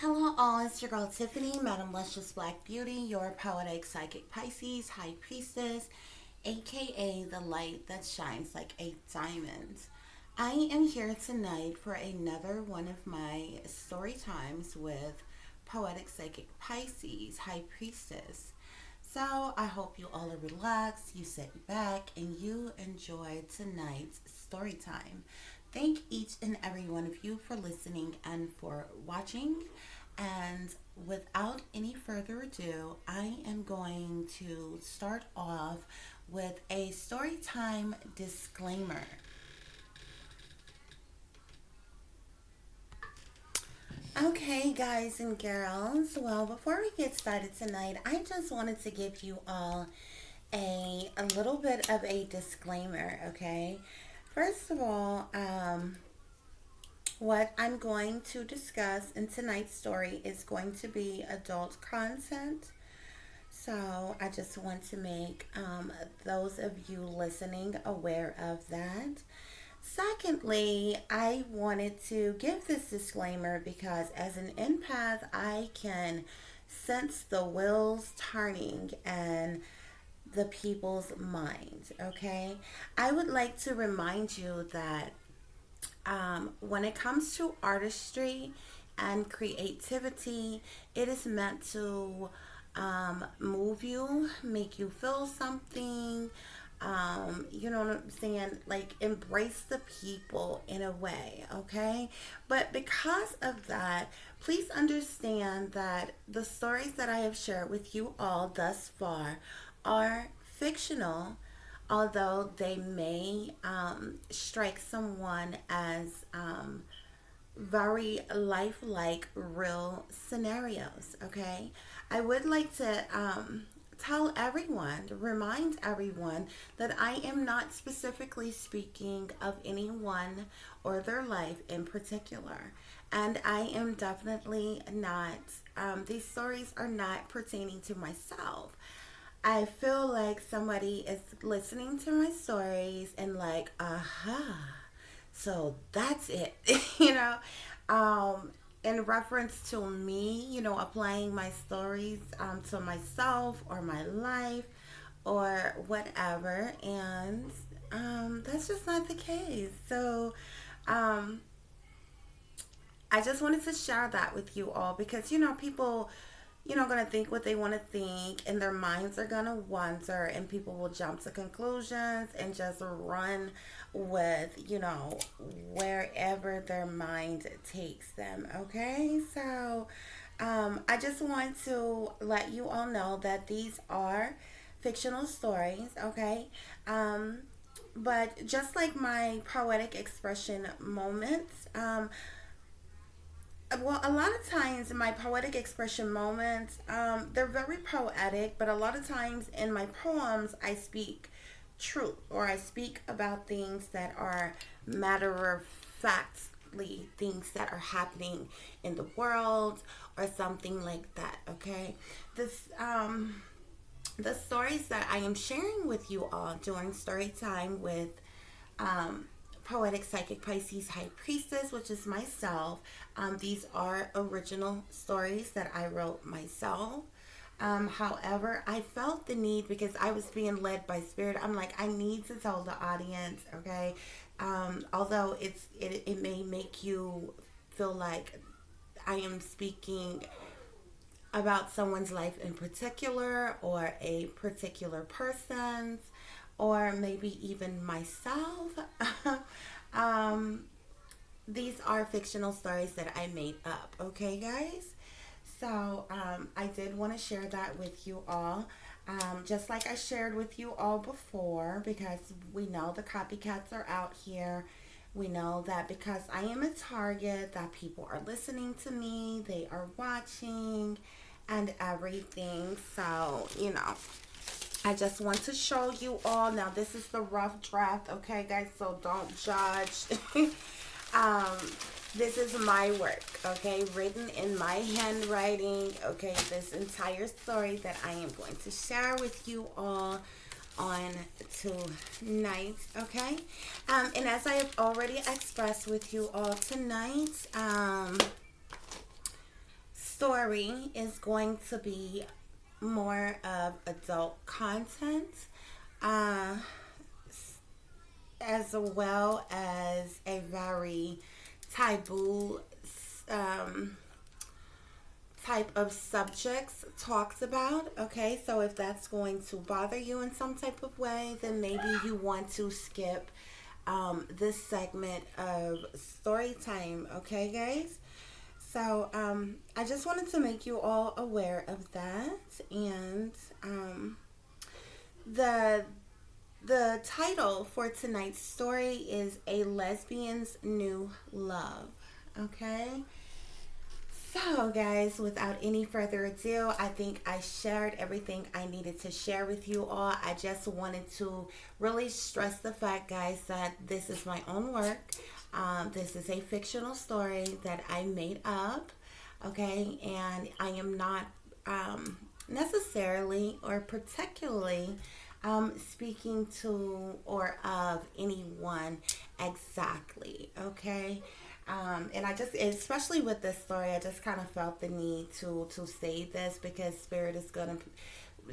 Hello all, it's your girl Tiffany, Madam Luscious Black Beauty, your poetic psychic Pisces, High Priestess, aka the light that shines like a diamond. I am here tonight for another one of my story times with poetic psychic Pisces, High Priestess. So I hope you all are relaxed, you sit back, and you enjoy tonight's story time. Thank each and every one of you for listening and for watching. And without any further ado, I am going to start off with a story time disclaimer. Okay, guys and girls, well, before we get started tonight, I just wanted to give you all a little bit of a disclaimer, okay? First of all, what I'm going to discuss in tonight's story is going to be adult content. So I just want to make those of you listening aware of that. Secondly, I wanted to give this disclaimer because as an empath, I can sense the wheels turning and the people's minds, okay? I would like to remind you that when it comes to artistry and creativity, it is meant to move you, make you feel something. You know what I'm saying? Like embrace the people in a way, okay? But because of that, please understand that the stories that I have shared with you all thus far are fictional, although they may strike someone as very lifelike, real scenarios. Okay, I would like to tell everyone, remind everyone that I am not specifically speaking of anyone or their life in particular. And I am definitely not, these stories are not pertaining to myself. I feel like somebody is listening to my stories and like, aha, so that's it, you know. In reference to me, applying my stories to myself or my life or whatever, and that's just not the case. So, um, I just wanted to share that with you all because people going to think what they want to think and their minds are going to wander and people will jump to conclusions and just run with wherever their mind takes them. Okay, so I just want to let you all know that these are fictional stories. Okay, but just like my poetic expression moments, well, a lot of times in my poetic expression moments, they're very poetic, but a lot of times in my poems, I speak truth or I speak about things that are matter of factly things that are happening in the world or something like that. Okay, this the stories that I am sharing with you all during story time with um, Poetic Psychic Pisces High Priestess, which is myself. These are original stories that I wrote myself. However, I felt the need because I was being led by spirit. I'm like, I need to tell the audience, okay? Although it may make you feel like I am speaking about someone's life in particular or a particular person's or maybe even myself. um, these are fictional stories that I made up, okay, guys? So I did want to share that with you all. Just like I shared with you all before, because we know the copycats are out here. We know that because I am a target, that people are listening to me, they are watching, and everything. So, I just want to show you all. Now, this is the rough draft, okay, guys? So don't judge. um, this is my work, okay? Written in my handwriting, okay? This entire story that I am going to share with you all on tonight, okay? And as I have already expressed with you all tonight, story is going to be more of adult content, uh, as well as a very taboo um, type of subjects talked about. Okay, so if that's going to bother you in some type of way, then maybe you want to skip this segment of story time. Okay, guys. So I just wanted to make you all aware of that, and the the title for tonight's story is A Lesbian's New Love. Okay. So, guys, without any further ado, I think I shared everything I needed to share with you all. I just wanted to really stress the fact, guys, that this is my own work. This is a fictional story that I made up, okay? And I am not necessarily or particularly speaking to or of anyone exactly, okay? And I just, especially with this story, I just kind of felt the need to say this because Spirit is gonna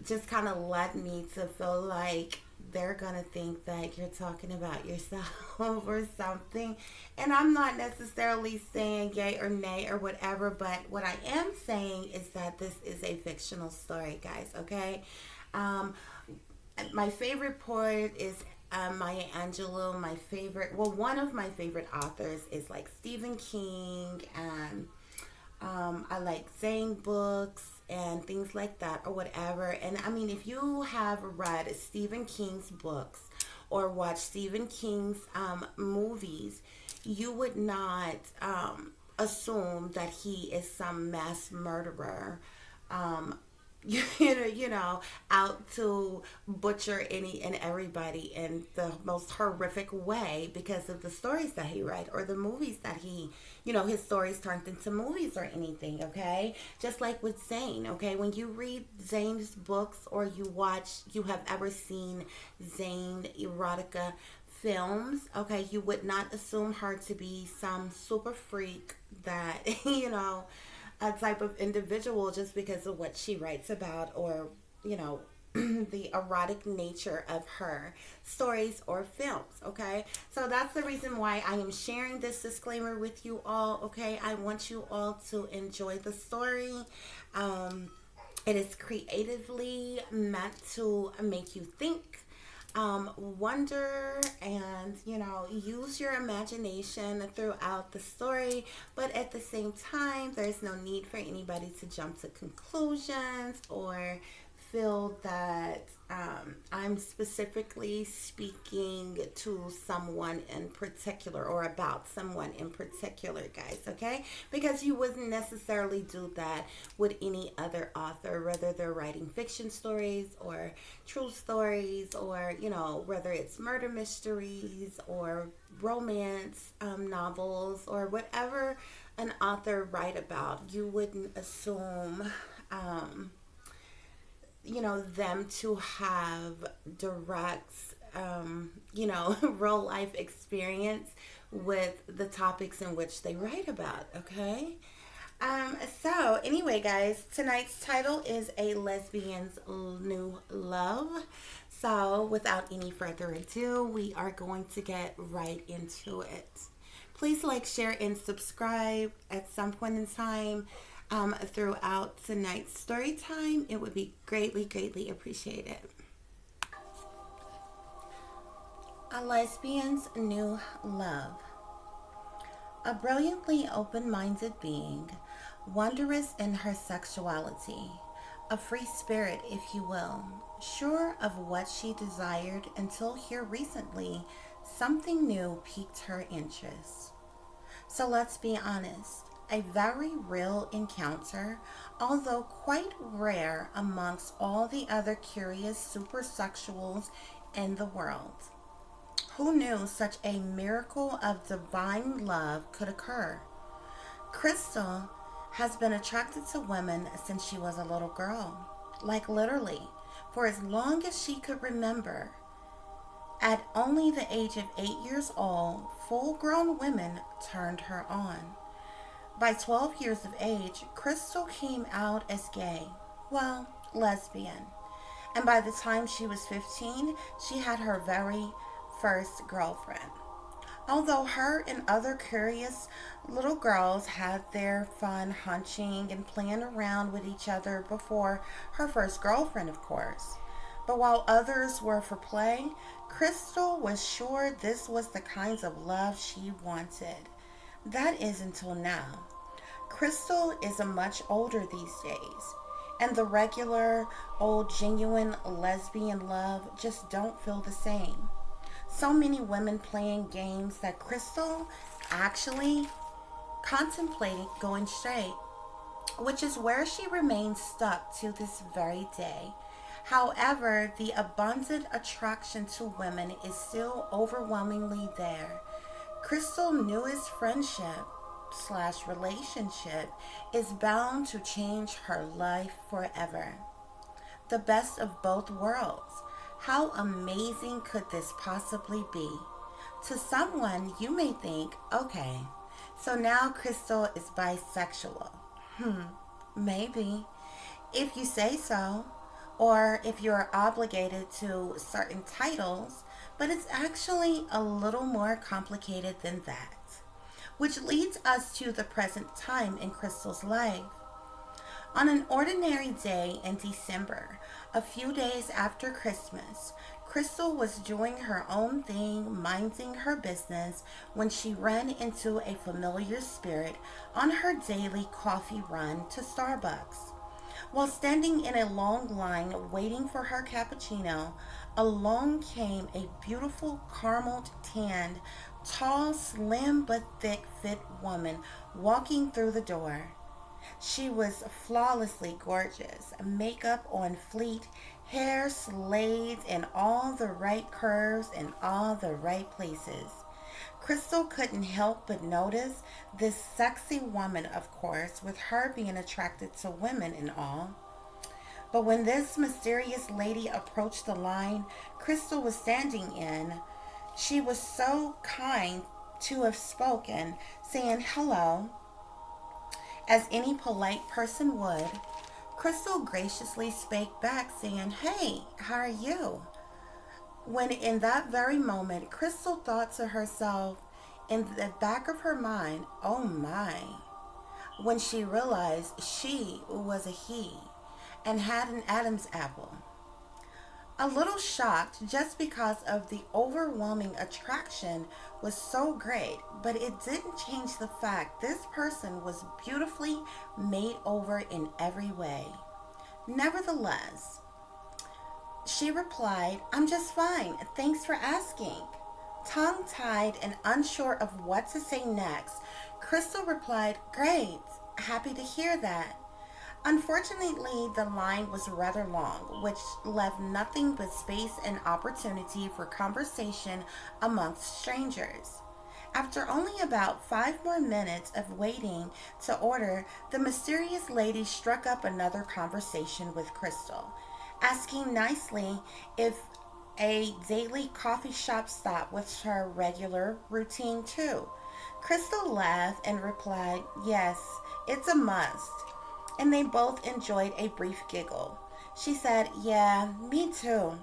just kind of led me to feel like they're gonna think that you're talking about yourself or something. And I'm not necessarily saying yay or nay or whatever, but what I am saying is that this is a fictional story, guys. Okay. Um, my favorite poet is Maya Angelou. My favorite, well, one of my favorite authors is like Stephen King, and I like Zane books and things like that or whatever. And I mean, if you have read Stephen King's books or watched Stephen King's movies, you would not assume that he is some mass murderer. Um, out to butcher any and everybody in the most horrific way because of the stories that he writes or the movies that his stories turned into movies or anything, okay? Just like with Zane, okay? When you read Zane's books or you have ever seen Zane erotica films, okay, you would not assume her to be some super freak that, a type of individual just because of what she writes about or, the erotic nature of her stories or films, okay? So that's the reason why I am sharing this disclaimer with you all, okay? I want you all to enjoy the story. It is creatively meant to make you think, wonder, and use your imagination throughout the story, but at the same time there's no need for anybody to jump to conclusions or feel that I'm specifically speaking to someone in particular or about someone in particular, guys, okay? Because you wouldn't necessarily do that with any other author, whether they're writing fiction stories or true stories or, whether it's murder mysteries or romance novels or whatever an author write about. You wouldn't assume them to have direct, real life experience with the topics in which they write about, okay? So anyway, guys, tonight's title is A Lesbian's New Love. So without any further ado, we are going to get right into it. Please like, share, and subscribe at some point in time. Throughout tonight's story time, it would be greatly, greatly appreciated. A Lesbian's New Love. A brilliantly open-minded being, wondrous in her sexuality, a free spirit, if you will, sure of what she desired until here recently, something new piqued her interest. So let's be honest. A very real encounter, although quite rare amongst all the other curious supersexuals in the world. Who knew such a miracle of divine love could occur? Crystal has been attracted to women since she was a little girl, like literally, for as long as she could remember. At only the age of 8 years old, full-grown women turned her on. By 12 years of age, Crystal came out as gay. Well, lesbian. And by the time she was 15, she had her very first girlfriend. Although her and other curious little girls had their fun hunching and playing around with each other before her first girlfriend, of course. But while others were for play, Crystal was sure this was the kinds of love she wanted. That is until now. Crystal is a much older these days, and the regular old genuine lesbian love just don't feel the same. So many women playing games that Crystal actually contemplated going straight, which is where she remains stuck to this very day. However, the abundant attraction to women is still overwhelmingly there. Crystal's newest friendship slash relationship is bound to change her life forever. The best of both worlds. How amazing could this possibly be? To someone, you may think, okay, so now Crystal is bisexual. Maybe. If you say so, or if you're obligated to certain titles, but it's actually a little more complicated than that. Which leads us to the present time in Crystal's life. On an ordinary day in December, a few days after Christmas, Crystal was doing her own thing, minding her business, when she ran into a familiar spirit on her daily coffee run to Starbucks. While standing in a long line waiting for her cappuccino, along came a beautiful caramel tanned, tall, slim but thick fit woman walking through the door. She was flawlessly gorgeous, makeup on fleek, hair slayed in all the right curves and all the right places. Crystal couldn't help but notice this sexy woman, of course, with her being attracted to women and all. But when this mysterious lady approached the line Crystal was standing in, she was so kind to have spoken, saying hello, as any polite person would. Crystal graciously spake back, saying, "Hey, how are you?" When in that very moment, Crystal thought to herself in the back of her mind, "Oh my," when she realized she was a he and had an Adam's apple. A little shocked just because of the overwhelming attraction was so great, but it didn't change the fact this person was beautifully made over in every way. Nevertheless, she replied, "I'm just fine. Thanks for asking." Tongue-tied and unsure of what to say next, Crystal replied, "Great. Happy to hear that." Unfortunately, the line was rather long, which left nothing but space and opportunity for conversation amongst strangers. After only about 5 more minutes of waiting to order, the mysterious lady struck up another conversation with Crystal, asking nicely if a daily coffee shop stop was her regular routine too. Crystal laughed and replied, "Yes, it's a must." And they both enjoyed a brief giggle. She said, "Yeah, me too."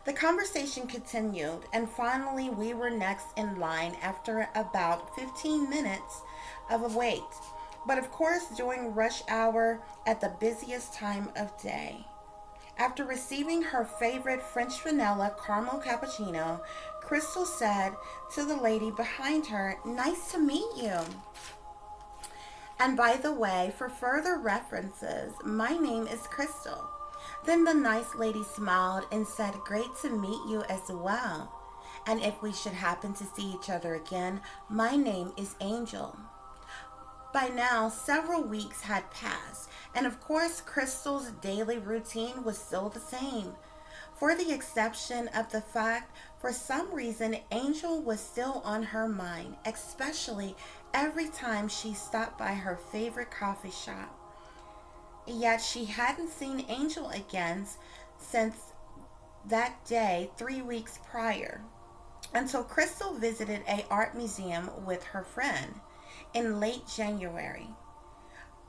The conversation continued, and finally we were next in line after about 15 minutes of a wait. But of course, during rush hour at the busiest time of day. After receiving her favorite French vanilla caramel cappuccino, Crystal said to the lady behind her, "Nice to meet you. And by the way, for further references, my name is Crystal." Then the nice lady smiled and said, "Great to meet you as well. And if we should happen to see each other again, my name is Angel." By now, several weeks had passed, and of course, Crystal's daily routine was still the same. For the exception of the fact, for some reason, Angel was still on her mind, especially every time she stopped by her favorite coffee shop. Yet she hadn't seen Angel again since that day 3 weeks prior, until Crystal visited a art museum with her friend. in late January,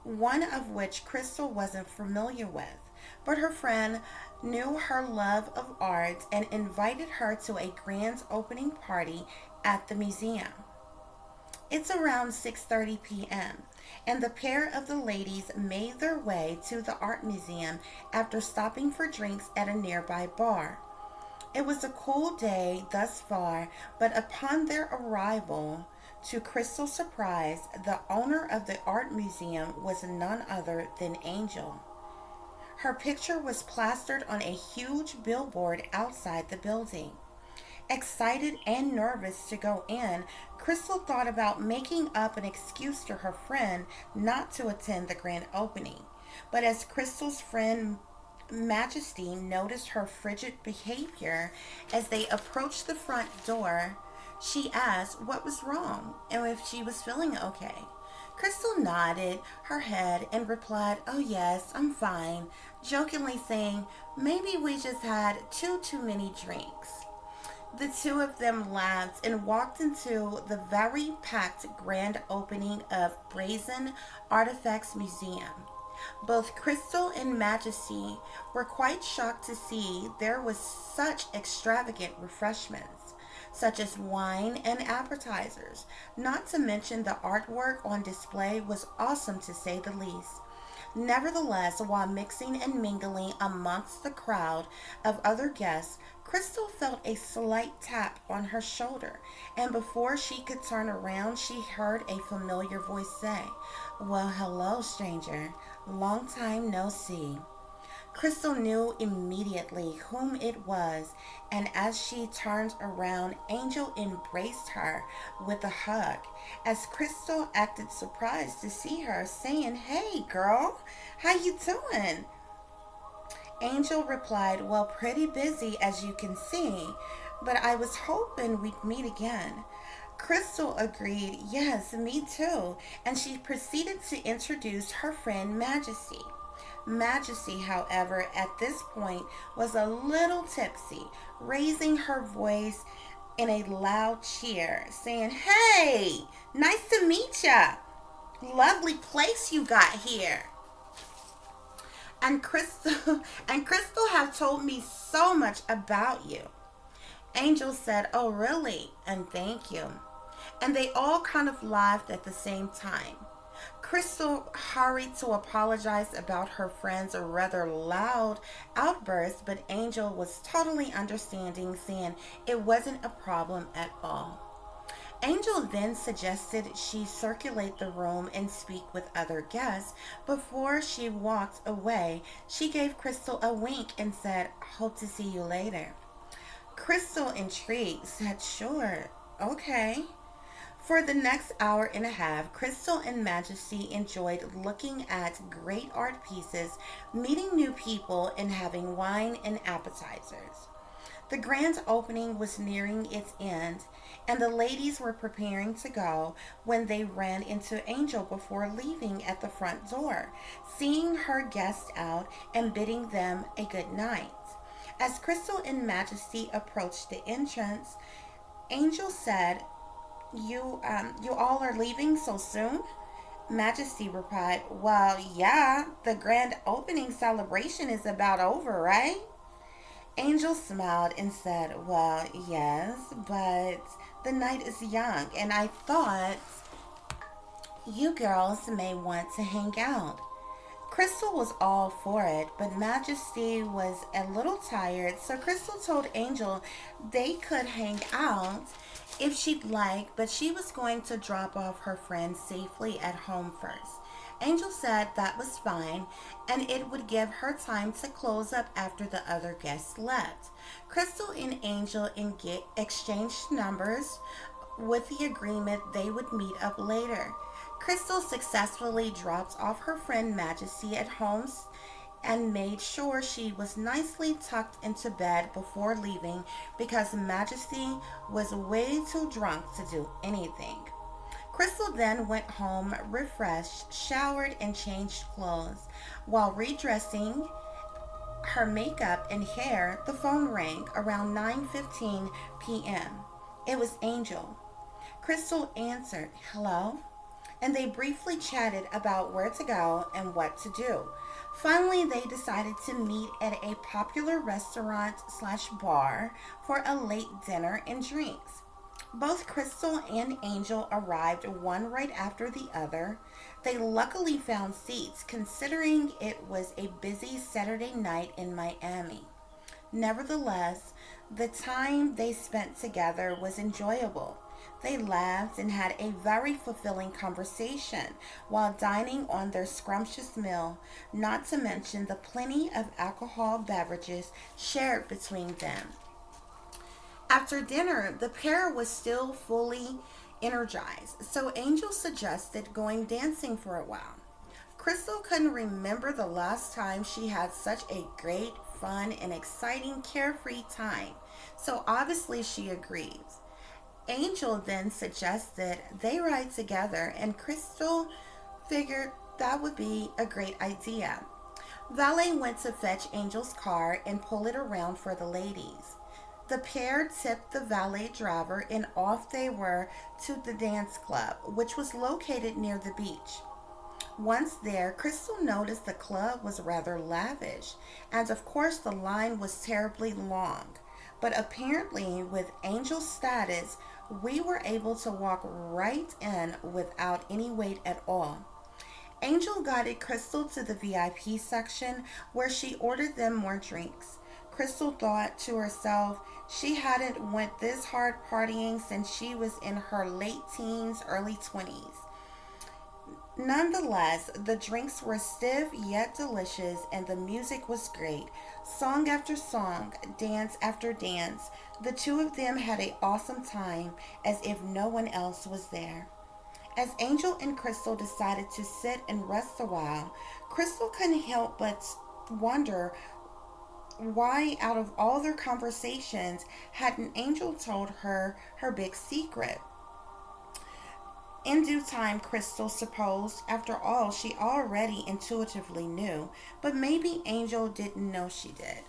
one of which Crystal wasn't familiar with. But her friend knew her love of art and invited her to a grand opening party at the museum. It's around 6:30 p.m., and the pair of the ladies made their way to the art museum after stopping for drinks at a nearby bar. It was a cool day thus far, but upon their arrival, to Crystal's surprise, the owner of the art museum was none other than Angel. Her picture was plastered on a huge billboard outside the building. Excited and nervous to go in, Crystal thought about making up an excuse to her friend not to attend the grand opening. But as Crystal's friend Majesty noticed her frigid behavior as they approached the front door, she asked what was wrong and if she was feeling okay. Crystal nodded her head and replied, "Oh yes, I'm fine," jokingly saying, "Maybe we just had too many drinks." The two of them laughed and walked into the very packed grand opening of Brazen Artifacts Museum. Both Crystal and Majesty were quite shocked to see there was such extravagant refreshments, such as wine and appetizers. Not to mention the artwork on display was awesome to say the least. Nevertheless, while mixing and mingling amongst the crowd of other guests, Crystal felt a slight tap on her shoulder, and before she could turn around, she heard a familiar voice say, "Well, hello, stranger. Long time no see." Crystal knew immediately whom it was, and as she turned around, Angel embraced her with a hug. As Crystal acted surprised to see her, saying, "Hey, girl, how you doing?" Angel replied, "Well, pretty busy as you can see, but I was hoping we'd meet again." Crystal agreed, "Yes, me too," and she proceeded to introduce her friend Majesty. Majesty, however, at this point was a little tipsy, raising her voice in a loud cheer, saying, "Hey, nice to meet ya. Lovely place you got here. And Crystal and Crystal have told me so much about you." Angel said, "Oh, really? And thank you." And they all kind of laughed at the same time. Crystal hurried to apologize about her friend's rather loud outburst, but Angel was totally understanding, saying it wasn't a problem at all. Angel then suggested she circulate the room and speak with other guests. Before she walked away, she gave Crystal a wink and said, "Hope to see you later." Crystal, intrigued, said, "Sure, okay." For the next hour and a half, Crystal and Majesty enjoyed looking at great art pieces, meeting new people, and having wine and appetizers. The grand opening was nearing its end, and the ladies were preparing to go when they ran into Angel before leaving at the front door, seeing her guests out and bidding them a good night. As Crystal and Majesty approached the entrance, Angel said, You all are leaving so soon?" Majesty replied, "Well, yeah, the grand opening celebration is about over, right?" Angel smiled and said, "Well, yes, but the night is young, and I thought you girls may want to hang out." Crystal was all for it, but Majesty was a little tired, so Crystal told Angel they could hang out if she'd like, but she was going to drop off her friend safely at home first. Angel said that was fine, and it would give her time to close up after the other guests left. Crystal and Angel exchanged numbers with the agreement they would meet up later. Crystal successfully dropped off her friend Majesty at home and made sure she was nicely tucked into bed before leaving because Majesty was way too drunk to do anything. Crystal then went home refreshed, showered, and changed clothes. While redressing her makeup and hair, the phone rang around 9:15 p.m. It was Angel. Crystal answered, "Hello?" and they briefly chatted about where to go and what to do. Finally, they decided to meet at a popular restaurant slash bar for a late dinner and drinks. Both Crystal and Angel arrived one right after the other. They luckily found seats considering it was a busy Saturday night in Miami. Nevertheless, the time they spent together was enjoyable. They laughed and had a very fulfilling conversation while dining on their scrumptious meal, not to mention the plenty of alcohol beverages shared between them. After dinner, the pair was still fully energized, so Angel suggested going dancing for a while. Crystal couldn't remember the last time she had such a great, fun, and exciting carefree time, so obviously she agrees. Angel then suggested they ride together, and Crystal figured that would be a great idea. Valet went to fetch Angel's car and pull it around for the ladies. The pair tipped the valet driver and off they were to the dance club, which was located near the beach. Once there, Crystal noticed the club was rather lavish, and of course the line was terribly long. But apparently, with Angel's status, we were able to walk right in without any wait at all. Angel guided Crystal to the VIP section where she ordered them more drinks. Crystal thought to herself she hadn't went this hard partying since she was in her late teens, early 20s. Nonetheless, the drinks were stiff yet delicious and the music was great. Song after song, dance after dance, the two of them had an awesome time as if no one else was there. As Angel and Crystal decided to sit and rest a while, Crystal couldn't help but wonder why, out of all their conversations, hadn't Angel told her her big secret. In due time, Crystal supposed, after all, she already intuitively knew, but maybe Angel didn't know she did.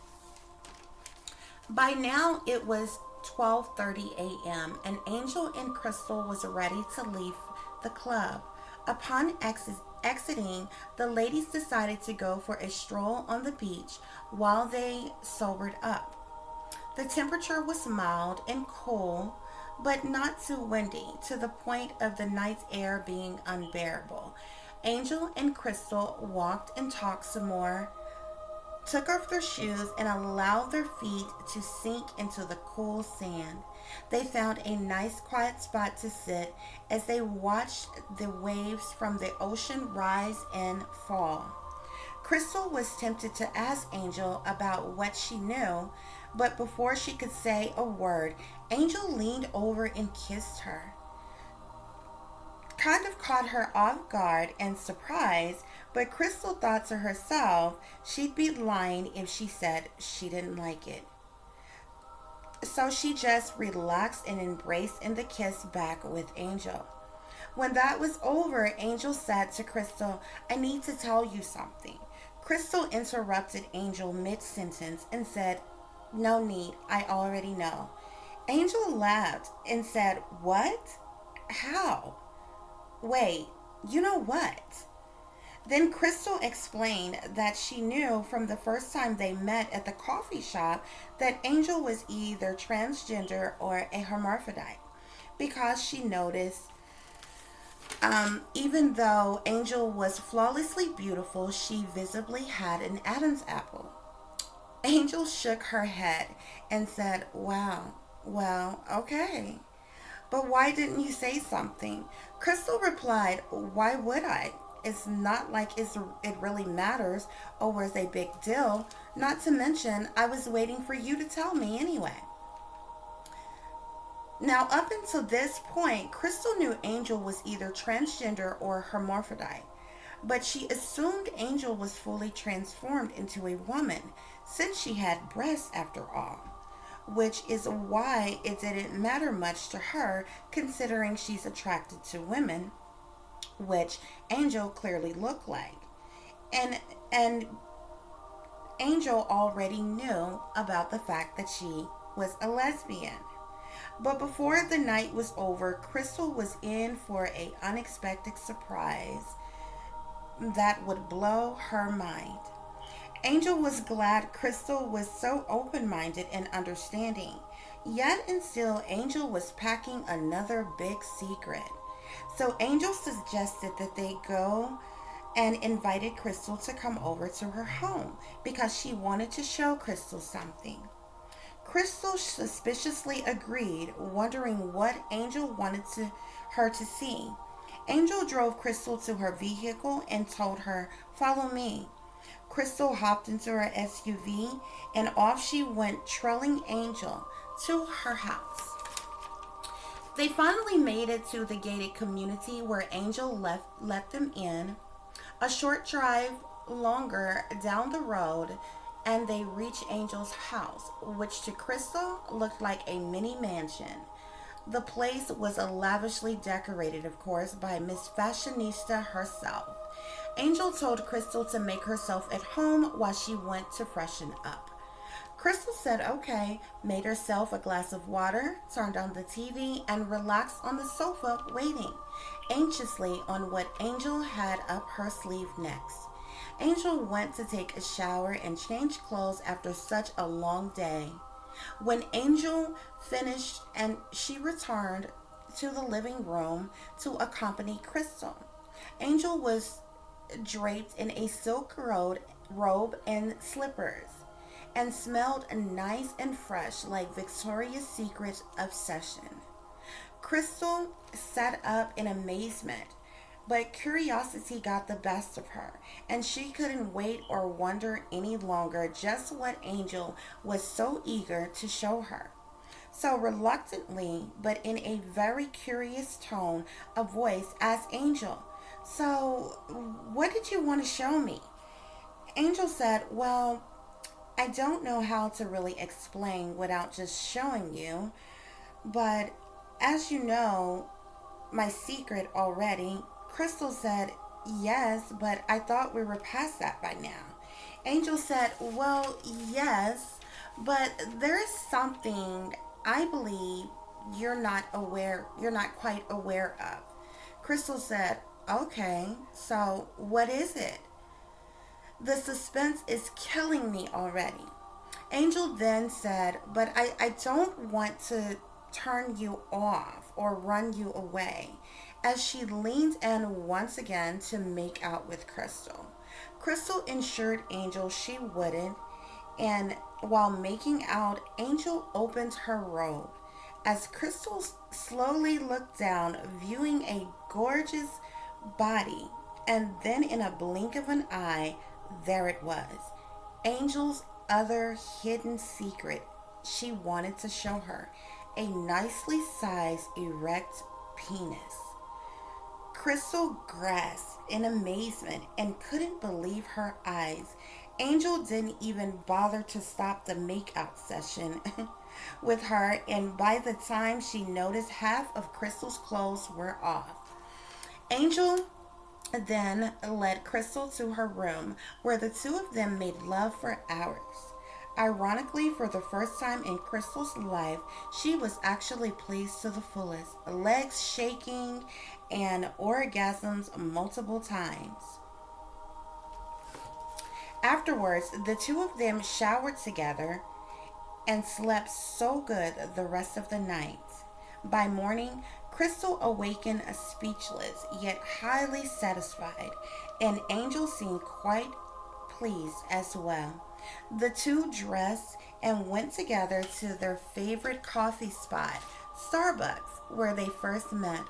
By now, it was 12:30 a.m., and Angel and Crystal was ready to leave the club. Upon exiting, the ladies decided to go for a stroll on the beach while they sobered up. The temperature was mild and cool, but not too windy, to the point of the night's air being unbearable. Angel and Crystal walked and talked some more, took off their shoes, and allowed their feet to sink into the cool sand. They found a nice quiet spot to sit as they watched the waves from the ocean rise and fall. Crystal was tempted to ask Angel about what she knew, but before she could say a word, Angel leaned over and kissed her. Kind of caught her off guard and surprised, but Crystal thought to herself she'd be lying if she said she didn't like it. So she just relaxed and embraced in the kiss back with Angel. When that was over, Angel said to Crystal, "I need to tell you something." Crystal interrupted Angel mid-sentence and said, "No need, I already know." Angel laughed and said, "What? How? Wait, you know what?" Then Crystal explained that she knew from the first time they met at the coffee shop that Angel was either transgender or a hermaphrodite, because she noticed even though Angel was flawlessly beautiful, she visibly had an Adam's apple. Angel shook her head and said, "Wow, well, okay. But why didn't you say something?" Crystal replied, "Why would I? It's not like it really matters or was a big deal. Not to mention, I was waiting for you to tell me anyway." Now, up until this point, Crystal knew Angel was either transgender or hermaphrodite, but she assumed Angel was fully transformed into a woman since she had breasts after all, which is why it didn't matter much to her considering she's attracted to women, which Angel clearly looked like. And Angel already knew about the fact that she was a lesbian. But before the night was over, Crystal was in for an unexpected surprise that would blow her mind. Angel was glad Crystal was so open minded and understanding. Yet and still, Angel was packing another big secret. So Angel suggested that they go and invited Crystal to come over to her home because she wanted to show Crystal something. Crystal suspiciously agreed, wondering what Angel wanted her to see. Angel drove Crystal to her vehicle and told her, "Follow me." Crystal hopped into her SUV and off she went, trailing Angel to her house. They finally made it to the gated community where Angel let them in. A short drive longer down the road, and they reached Angel's house, which to Crystal looked like a mini mansion. The place was lavishly decorated, of course, by Miss Fashionista herself. Angel told Crystal to make herself at home while she went to freshen up. Crystal said okay, made herself a glass of water, turned on the TV, and relaxed on the sofa waiting anxiously on what Angel had up her sleeve next. Angel went to take a shower and change clothes after such a long day. When Angel finished and she returned to the living room to accompany Crystal. Angel was draped in a silk robe and slippers and smelled nice and fresh like Victoria's Secret obsession. Crystal sat up in amazement, but curiosity got the best of her, and she couldn't wait or wonder any longer just what Angel was so eager to show her. So reluctantly, but in a very curious tone of voice, asked Angel, "So, what did you want to show me?" Angel said, "Well, I don't know how to really explain without just showing you, but as you know, my secret already." Crystal said, "Yes, but I thought we were past that by now." Angel said, "Well, yes, but there is something I believe you're not quite aware of." Crystal said, "Okay, so what is it?" "The suspense is killing me already." Angel then said, "But I don't want to turn you off or run you away," as she leaned in once again to make out with Crystal. Crystal assured Angel she wouldn't, and while making out, Angel opened her robe. As Crystal slowly looked down, viewing a gorgeous body, and then in a blink of an eye, there it was. Angel's other hidden secret she wanted to show her, a nicely sized erect penis. Crystal grasped in amazement and couldn't believe her eyes. Angel didn't even bother to stop the makeout session with her, and by the time she noticed, half of Crystal's clothes were off. Angel then led Crystal to her room, where the two of them made love for hours. Ironically, for the first time in Crystal's life, she was actually pleased to the fullest, legs shaking and orgasms multiple times. Afterwards, the two of them showered together and slept so good the rest of the night. By morning, Crystal awakened speechless yet highly satisfied, and Angel seemed quite pleased as well. The two dressed and went together to their favorite coffee spot, Starbucks, where they first met.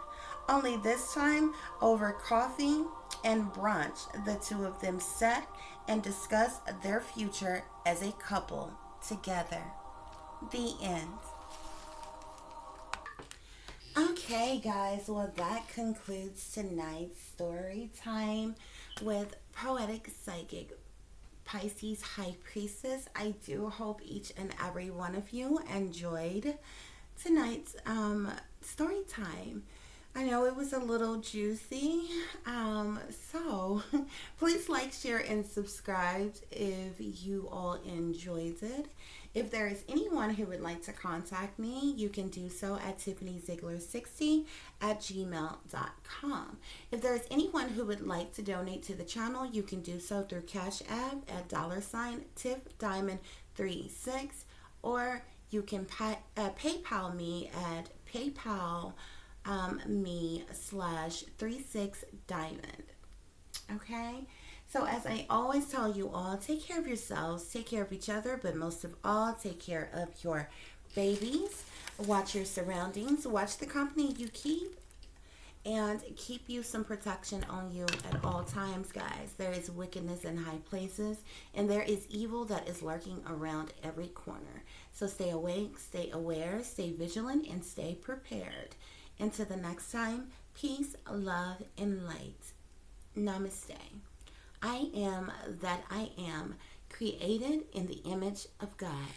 Only this time, over coffee and brunch, the two of them sat and discussed their future as a couple together. The end. Okay, guys, well, that concludes tonight's story time with Poetic Psychic Pisces High Priestess. I do hope each and every one of you enjoyed tonight's story time. I know it was a little juicy. So please like, share, and subscribe if you all enjoyed it. If there is anyone who would like to contact me, you can do so at tiffanyziegler60 at gmail.com. If there is anyone who would like to donate to the channel, you can do so through Cash App at $TiffDiamond36, or you can PayPal me at PayPal me/36diamond. Okay? So, as I always tell you all, take care of yourselves, take care of each other, but most of all, take care of your babies. Watch your surroundings, watch the company you keep, and keep you some protection on you at all times, guys. There is wickedness in high places, and there is evil that is lurking around every corner. So stay awake, stay aware, stay vigilant, and stay prepared. Until the next time, peace, love, and light. Namaste. I am that I am, created in the image of God.